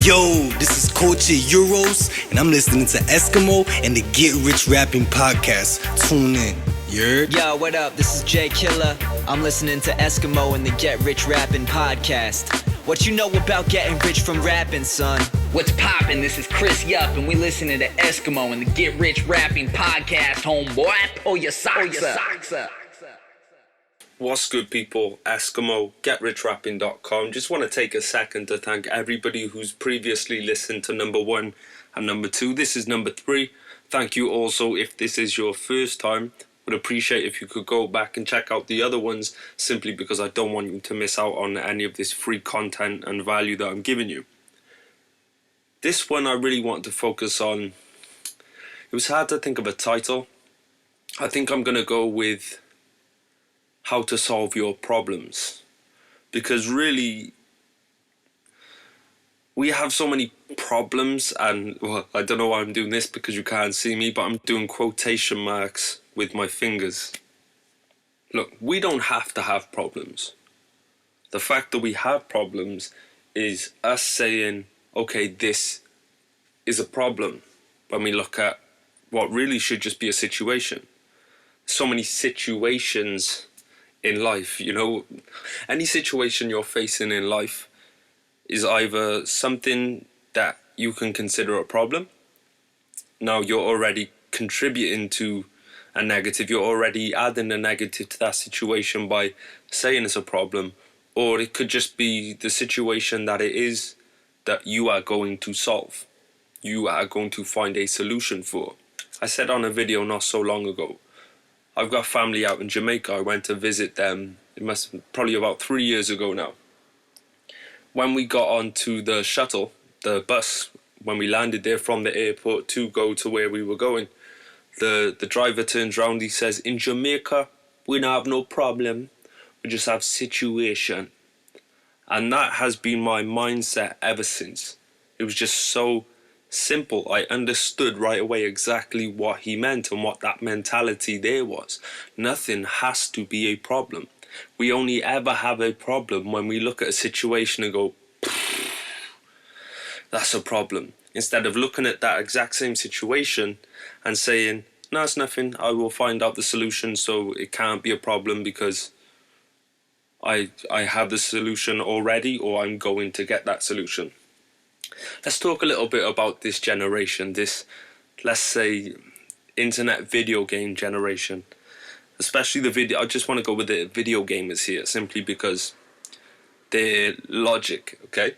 Yo, this is Culture Euros, and I'm listening to Esskimo and the Get Rich Rapping Podcast. Tune in. You heard? Yo, what up? This is Jay Killer. I'm listening to Esskimo and the Get Rich Rapping Podcast. What you know about getting rich from rapping, son? What's poppin'? This is Chris Yup, and we listening to Esskimo and the Get Rich Rapping Podcast, homeboy. Pull your socks up. What's good, people? Esskimo, GetRichRapping.com. Just want to take a second to thank everybody who's previously listened to number 1 and number 2. This is number 3. Thank you also if this is your first time. Would appreciate if you could go back and check out the other ones, simply because I don't want you to miss out on any of this free content and value that I'm giving you. This one I really want to focus on. It was hard to think of a title. I think I'm going to go with how to solve your problems, because really we have so many problems, and well, I don't know why I'm doing this because you can't see me, but I'm doing quotation marks with my fingers. Look, we don't have to have problems. The fact that we have problems is us saying, okay, this is a problem, when we look at what really should just be a situation. So many situations in life, you know, any situation you're facing in life is either something that you can consider a problem. Now you're already contributing to a negative, you're already adding a negative to that situation by saying it's a problem, or it could just be the situation that it is that you are going to solve, you are going to find a solution for. I said on a video not so long ago, I've got family out in Jamaica. I went to visit them, it must have probably about 3 years ago now. When we got onto the shuttle, the bus, when we landed there from the airport to go to where we were going, the driver turns around, he says, in Jamaica, we don't have no problem, we just have situation. And that has been my mindset ever since. It was just so simple. I understood right away exactly what he meant and what that mentality there was. Nothing has to be a problem. We only ever have a problem when we look at a situation and go, that's a problem. Instead of looking at that exact same situation and saying, no, it's nothing, I will find out the solution, so it can't be a problem because I have the solution already, or I'm going to get that solution. Let's talk a little bit about this generation, this, let's say, internet video game generation. Especially the video, I just want to go with the video gamers here, simply because they're logic, okay?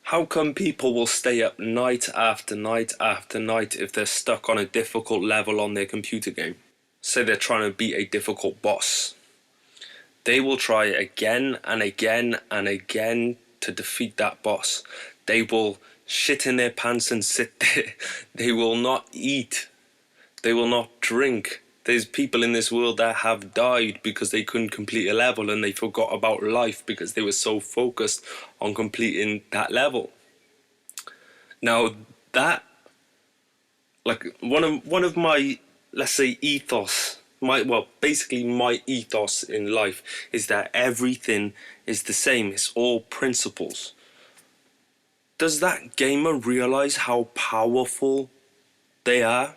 How come people will stay up night after night after night if they're stuck on a difficult level on their computer game? Say they're trying to beat a difficult boss. They will try again and again and again to defeat that boss. They will shit in their pants and sit there. They will not eat. They will not drink. There's people in this world that have died because they couldn't complete a level, and they forgot about life because they were so focused on completing that level. Now that, like, one of my, let's say, ethos, basically my ethos in life is that everything is the same. It's all principles. Does that gamer realize how powerful they are?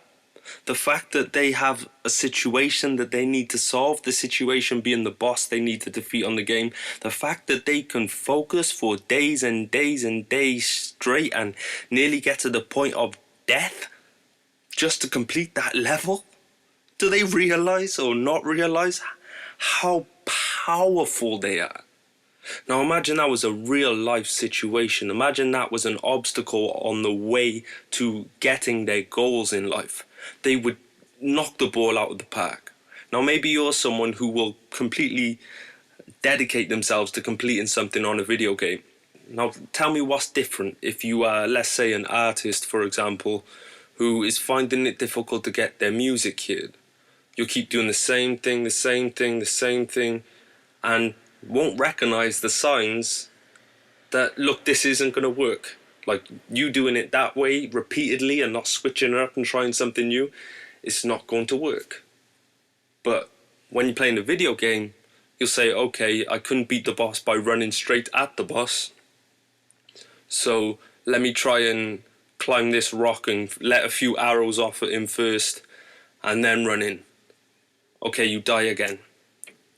The fact that they have a situation that they need to solve, the situation being the boss they need to defeat on the game, the fact that they can focus for days and days and days straight and nearly get to the point of death just to complete that level? Do they realize or not realize how powerful they are? Now imagine that was a real life situation. Imagine that was an obstacle on the way to getting their goals in life. They would knock the ball out of the park. Now maybe you're someone who will completely dedicate themselves to completing something on a video game. Now tell me what's different if you are, let's say, an artist, for example, who is finding it difficult to get their music heard. You'll keep doing the same thing, and won't recognize the signs that, look, this isn't going to work. Like, you doing it that way repeatedly and not switching it up and trying something new, it's not going to work. But when you're playing a video game, you'll say, okay, I couldn't beat the boss by running straight at the boss. So let me try and climb this rock and let a few arrows off at him first and then run in. Okay, you die again.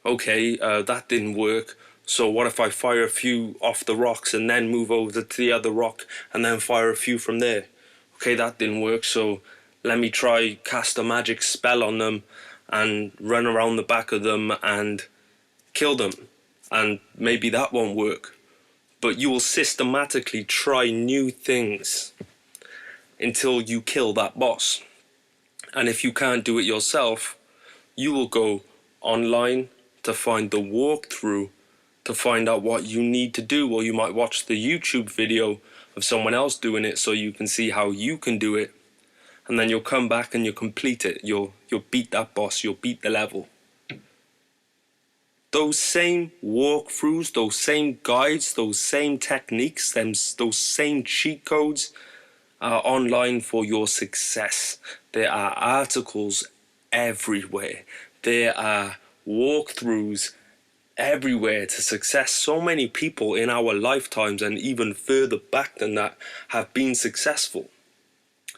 Okay, that didn't work. So what if I fire a few off the rocks and then move over to the other rock and then fire a few from there? Okay, that didn't work. So let me try cast a magic spell on them and run around the back of them and kill them. And maybe that won't work. But you will systematically try new things until you kill that boss. And if you can't do it yourself, you will go online to find the walkthrough to find out what you need to do, or you might watch the YouTube video of someone else doing it so you can see how you can do it, and then you'll come back and you'll complete it. You'll beat that boss, you'll beat the level. Those same walkthroughs, those same guides, those same techniques, those same cheat codes are online for your success. There are articles everywhere. There are walkthroughs everywhere to success. So many people in our lifetimes and even further back than that have been successful.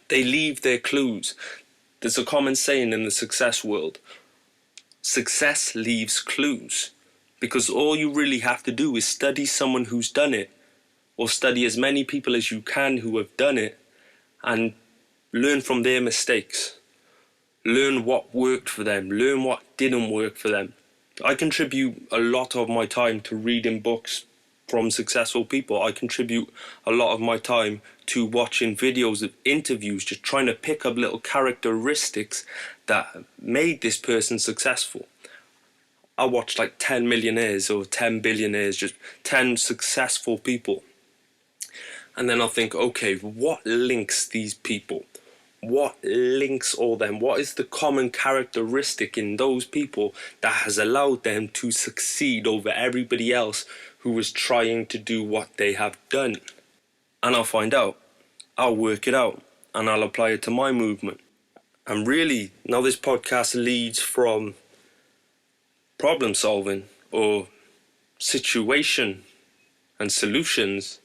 They leave their clues. There's a common saying in the success world: success leaves clues. Because all you really have to do is study someone who's done it, or study as many people as you can who have done it, and learn from their mistakes. Learn what worked for them. Learn what didn't work for them. I contribute a lot of my time to reading books from successful people. I contribute a lot of my time to watching videos of interviews, just trying to pick up little characteristics that made this person successful. I watched like 10 millionaires or 10 billionaires, just 10 successful people. And then I'll think, okay, what links these people? What links all them? What is the common characteristic in those people that has allowed them to succeed over everybody else who was trying to do what they have done? And I'll find out. I'll work it out and I'll apply it to my movement. And really, now this podcast leads from problem solving or situation and solutions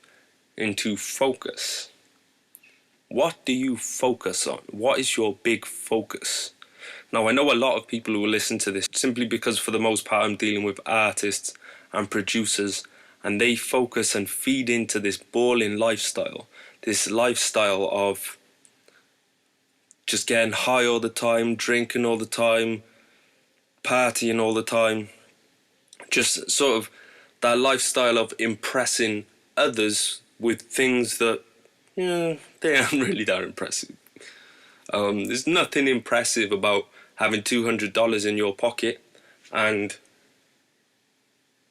into focus. What do you focus on? What is your big focus? Now, I know a lot of people who will listen to this simply because for the most part I'm dealing with artists and producers, and they focus and feed into this balling lifestyle, this lifestyle of just getting high all the time, drinking all the time, partying all the time, just sort of that lifestyle of impressing others with things that, they aren't really that impressive. There's nothing impressive about having $200 in your pocket, and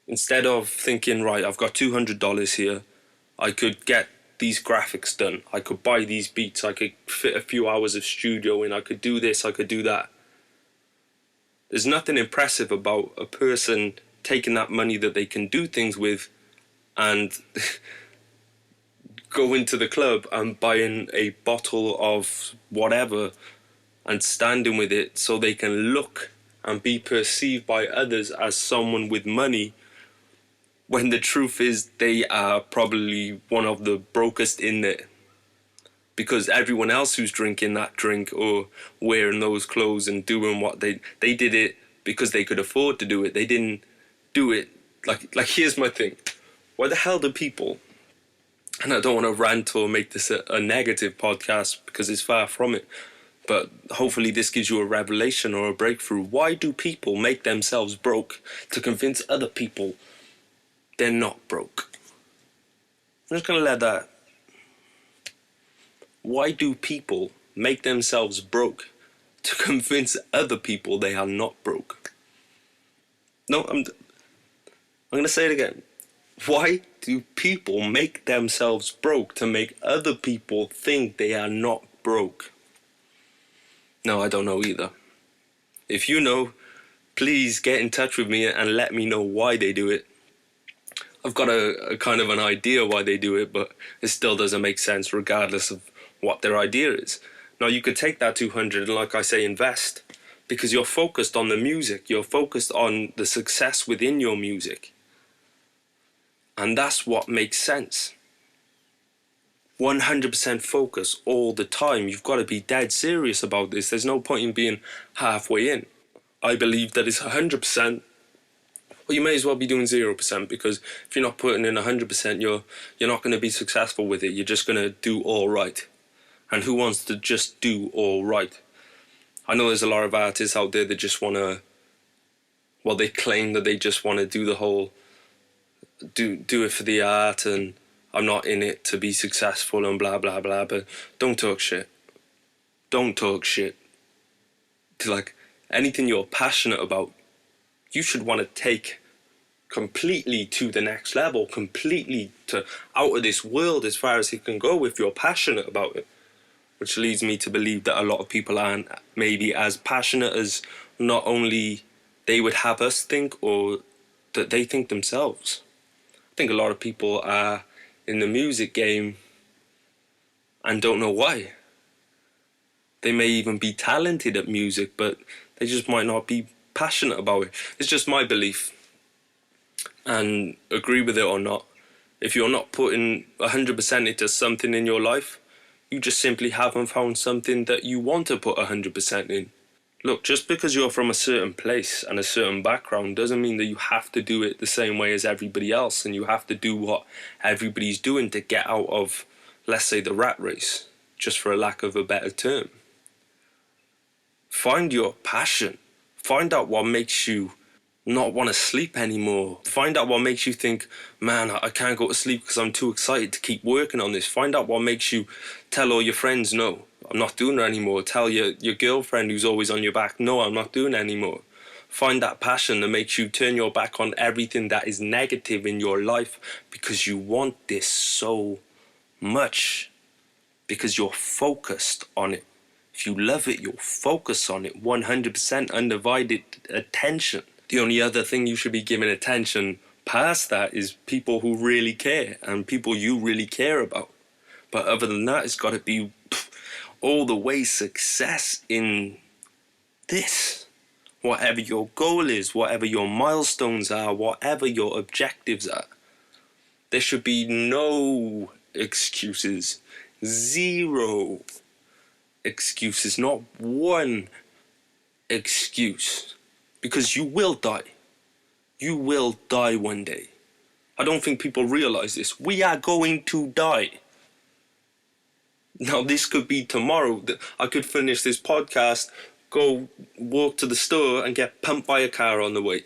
instead of thinking, right, I've got $200 here, I could get these graphics done, I could buy these beats, I could fit a few hours of studio in, I could do this, I could do that. There's nothing impressive about a person taking that money that they can do things with and going to the club and buying a bottle of whatever and standing with it so they can look and be perceived by others as someone with money, when the truth is they are probably one of the brokest in there. Because everyone else who's drinking that drink or wearing those clothes and doing what they did it because they could afford to do it. They didn't do it like here's my thing. Why the hell do people, and I don't want to rant or make this a negative podcast because it's far from it, but hopefully this gives you a revelation or a breakthrough. Why do people make themselves broke to convince other people they're not broke? I'm just going to let that. Why do people make themselves broke to convince other people they are not broke? No, I'm going to say it again. Why do people make themselves broke to make other people think they are not broke? No, I don't know either. If you know, please get in touch with me and let me know why they do it. I've got a kind of an idea why they do it, but it still doesn't make sense regardless of what their idea is. Now, you could take that 200 and, like I say, invest, because you're focused on the music. You're focused on the success within your music. And that's what makes sense. 100% focus all the time. You've got to be dead serious about this. There's no point in being halfway in. I believe that it's 100%. Well, you may as well be doing 0%, because if you're not putting in 100%, you're not going to be successful with it. You're just going to do all right. And who wants to just do all right? I know there's a lot of artists out there that just want to, well, they claim that they just want to do the whole, do it for the art, and I'm not in it to be successful and blah, blah, blah. But don't talk shit. Don't talk shit. Like, anything you're passionate about, you should want to take completely to the next level, completely to out of this world as far as it can go if you're passionate about it. Which leads me to believe that a lot of people aren't maybe as passionate as not only they would have us think, or that they think themselves. I think a lot of people are in the music game and don't know why. They may even be talented at music, but they just might not be passionate about it. It's just my belief. And agree with it or not, if you're not putting 100% into something in your life, you just simply haven't found something that you want to put 100% in. Look, just because you're from a certain place and a certain background doesn't mean that you have to do it the same way as everybody else, and you have to do what everybody's doing to get out of, let's say, the rat race, just for a lack of a better term. Find your passion. Find out what makes you not want to sleep anymore. Find out what makes you think, man, I can't go to sleep because I'm too excited to keep working on this. Find out what makes you tell all your friends, no, I'm not doing it anymore. Tell your girlfriend who's always on your back, no, I'm not doing it anymore. Find that passion that makes you turn your back on everything that is negative in your life, because you want this so much, because you're focused on it. If you love it, you'll focus on it 100% undivided attention. The only other thing you should be giving attention past that is people who really care and people you really care about. But other than that, it's got to be all the way success in this. Whatever your goal is, whatever your milestones are, whatever your objectives are, there should be no excuses. Zero excuses, not one excuse. Because you will die. You will die one day. I don't think people realize this. We are going to die. Now, this could be tomorrow. I could finish this podcast, go walk to the store and get pumped by a car on the way.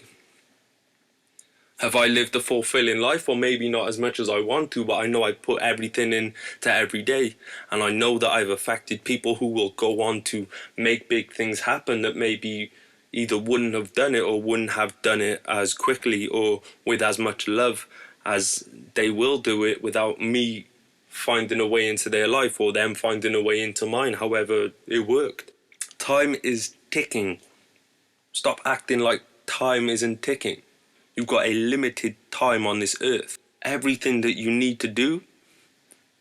Have I lived a fulfilling life? Or maybe not as much as I want to, but I know I put everything into every day. And I know that I've affected people who will go on to make big things happen that maybe either wouldn't have done it or wouldn't have done it as quickly or with as much love as they will do it without me finding a way into their life or them finding a way into mine, however it worked. Time is ticking. Stop acting like time isn't ticking. You've got a limited time on this earth. Everything that you need to do,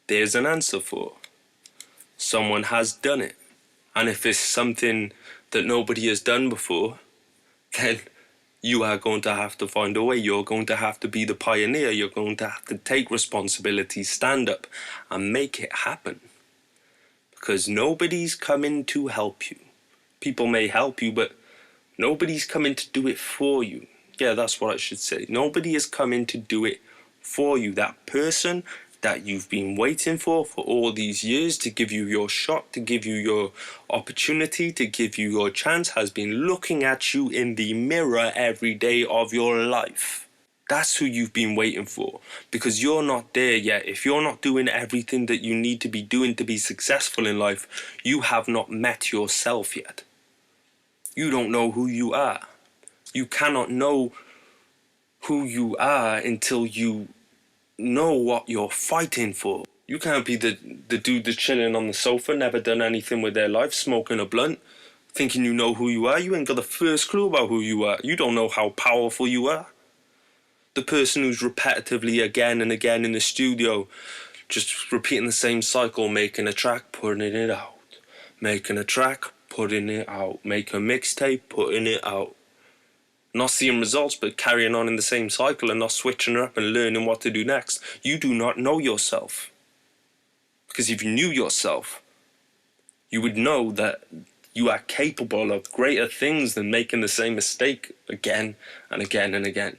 there's an answer for. Someone has done it. And if it's something that nobody has done before, then you are going to have to find a way. You're going to have to be the pioneer. You're going to have to take responsibility, stand up and make it happen. Because nobody's coming to help you. People may help you, but nobody's coming to do it for you. Yeah, that's what I should say. Nobody is coming to do it for you. That person that you've been waiting for all these years to give you your shot, to give you your opportunity, to give you your chance, has been looking at you in the mirror every day of your life. That's who you've been waiting for, because you're not there yet. If you're not doing everything that you need to be doing to be successful in life, you have not met yourself yet. You don't know who you are. You cannot know who you are until you know what you're fighting for. You can't be the dude that's chilling on the sofa, never done anything with their life, smoking a blunt, thinking you know who you are. You ain't got the first clue about who you are. You don't know how powerful you are. The person who's repetitively again and again in the studio, just repeating the same cycle, making a track, putting it out, making a track, putting it out, make a mixtape, putting it out. Not seeing results, but carrying on in the same cycle and not switching up and learning what to do next. You do not know yourself. Because if you knew yourself, you would know that you are capable of greater things than making the same mistake again and again and again.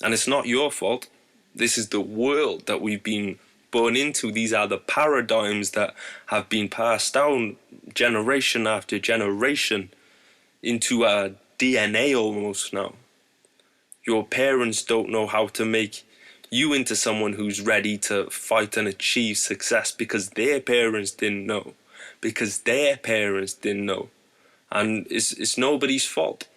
And it's not your fault. This is the world that we've been born into. These are the paradigms that have been passed down generation after generation into our DNA almost now. Your parents don't know how to make you into someone who's ready to fight and achieve success because their parents didn't know. Because their parents didn't know. And it's nobody's fault.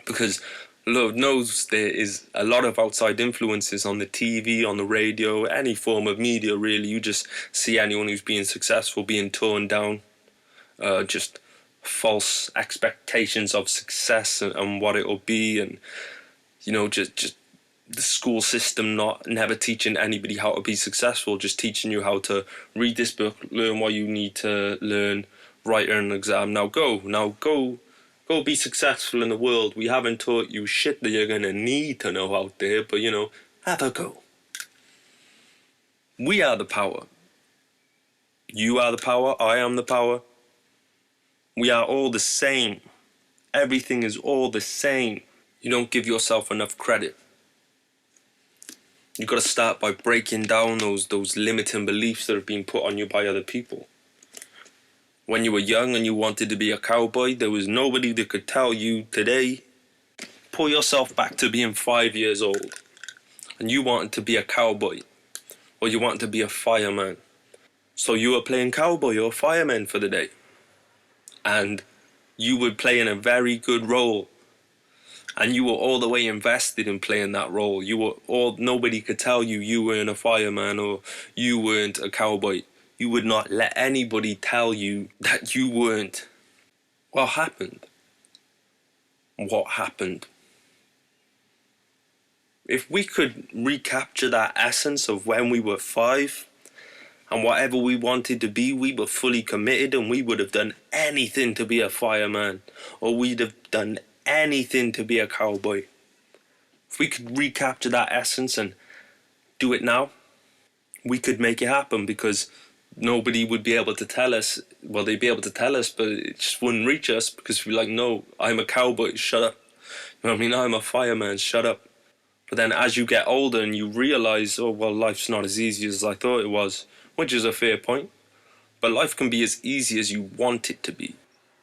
Because Lord knows there is a lot of outside influences on the TV, on the radio, any form of media really. You just see anyone who's being successful being torn down. Just false expectations of success and what it'll be, and just the school system never teaching anybody how to be successful, just teaching you how to read this book, learn what you need to learn, write an exam, now go be successful in the world. We haven't taught you shit that you're gonna need to know out there, but have a go. We are the power. You are the power, I am the power. We are all the same. Everything is all the same. You don't give yourself enough credit. You've got to start by breaking down those limiting beliefs that have been put on you by other people. When you were young and you wanted to be a cowboy, there was nobody that could tell you today, pull yourself back to being 5 years old, and you wanted to be a cowboy, or you wanted to be a fireman. So you were playing cowboy or fireman for the day. And you were playing a very good role. And you were all the way invested in playing that role. Nobody could tell you weren't a fireman or you weren't a cowboy. You would not let anybody tell you that you weren't. What happened? What happened? If we could recapture that essence of when we were 5, and whatever we wanted to be, we were fully committed, and we would have done anything to be a fireman, or we'd have done anything to be a cowboy. If we could recapture that essence and do it now, we could make it happen, because nobody would be able to tell us. Well, they'd be able to tell us, but it just wouldn't reach us, because we're like, no, I'm a cowboy, shut up. You know what I mean? I'm a fireman, shut up. But then as you get older and you realise, oh, well, life's not as easy as I thought it was, which is a fair point. But life can be as easy as you want it to be.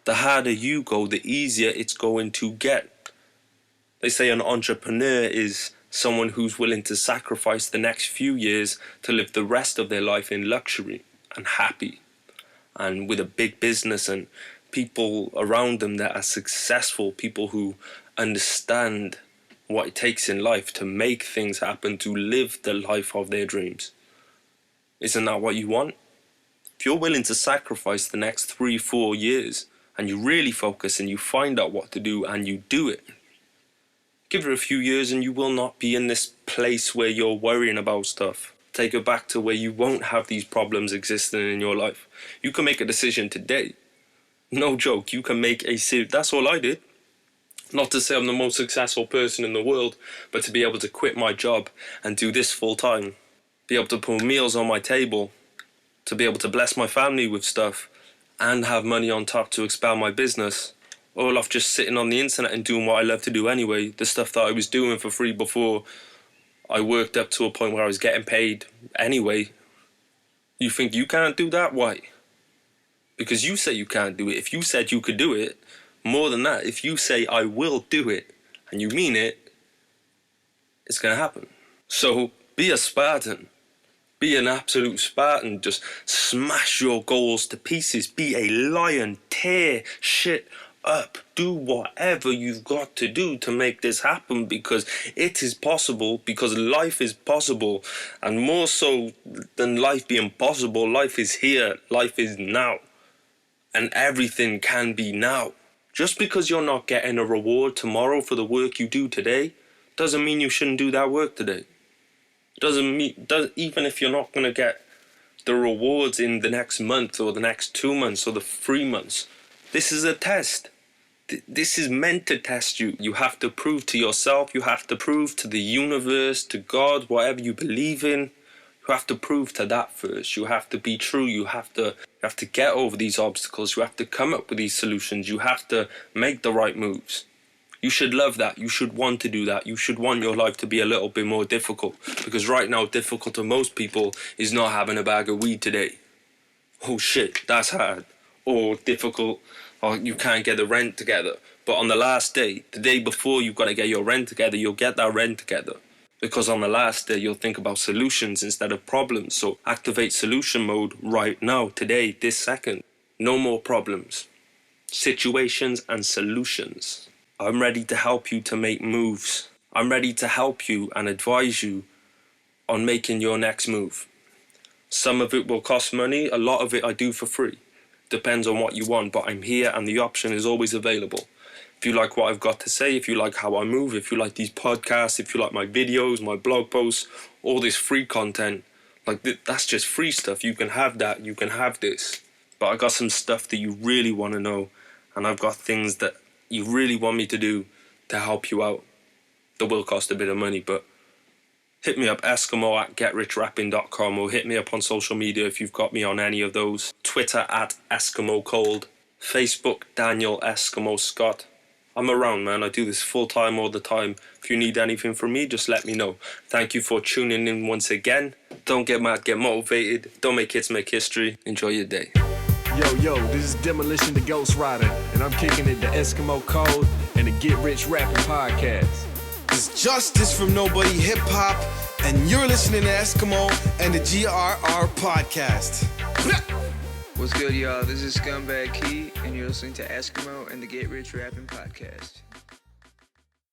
The harder you go, the easier it's going to get. They say an entrepreneur is someone who's willing to sacrifice the next few years to live the rest of their life in luxury and happy, and with a big business and people around them that are successful, people who understand what it takes in life to make things happen, to live the life of their dreams. Isn't that what you want? If you're willing to sacrifice the next 3-4 years and you really focus and you find out what to do and you do it, give it a few years and you will not be in this place where you're worrying about stuff. Take it back to where you won't have these problems existing in your life. You can make a decision today. No joke, you can make that's all I did. Not to say I'm the most successful person in the world, but to be able to quit my job and do this full time. Be able to put meals on my table, to be able to bless my family with stuff, and have money on top to expand my business, all off just sitting on the internet and doing what I love to do anyway, the stuff that I was doing for free before I worked up to a point where I was getting paid anyway. You think you can't do that? Why? Because you say you can't do it. If you said you could do it, more than that, if you say I will do it, and you mean it, it's going to happen. So be a Spartan. Be an absolute Spartan. Just smash your goals to pieces. Be a lion. Tear shit up. Do whatever you've got to do to make this happen, because it is possible, because life is possible. And more so than life being possible, life is here. Life is now. And everything can be now. Just because you're not getting a reward tomorrow for the work you do today doesn't mean you shouldn't do that work today. Even if you're not going to get the rewards in the next month or the next 2 months or the 3 months, this is a test. This is meant to test you. You have to prove to yourself, you have to prove to the universe, to God, whatever you believe in, You have to prove to that first. You have to be true. You have to get over these obstacles. You have to come up with these solutions. You have to make the right moves. You should love that. You should want to do that. You should want your life to be a little bit more difficult. Because right now, difficult to most people is not having a bag of weed today. Oh shit, that's hard. Or difficult, or you can't get the rent together. But on the last day, the day before you've got to get your rent together, you'll get that rent together. Because on the last day, you'll think about solutions instead of problems. So activate solution mode right now, today, this second. No more problems. Situations and solutions. I'm ready to help you to make moves. I'm ready to help you and advise you on making your next move. Some of it will cost money. A lot of it I do for free. Depends on what you want, but I'm here and the option is always available. If you like what I've got to say, if you like how I move, if you like these podcasts, if you like my videos, my blog posts, all this free content, like that's just free stuff. You can have that, you can have this. But I got some stuff that you really want to know, and I've got things that you really want me to do to help you out. That will cost a bit of money, but hit me up, Esskimo@getrichrapin.com, or hit me up on social media if you've got me on any of those. Twitter @EsskimoCold, Facebook Daniel Esskimo Scott. I'm around, man. I do this full time all the time. If you need anything from me, just let me know. Thank you for tuning in once again. Don't get mad, get motivated. Don't make hits, make history. Enjoy your day. Yo, this is Demolition the Ghost Rider, and I'm kicking it the Esskimo Code and the Get Rich Rapping Podcast. It's Justice from Nobody Hip Hop, and you're listening to Esskimo and the GRR Podcast. What's good, y'all? This is Scumbag Key, and you're listening to Esskimo and the Get Rich Rapping Podcast.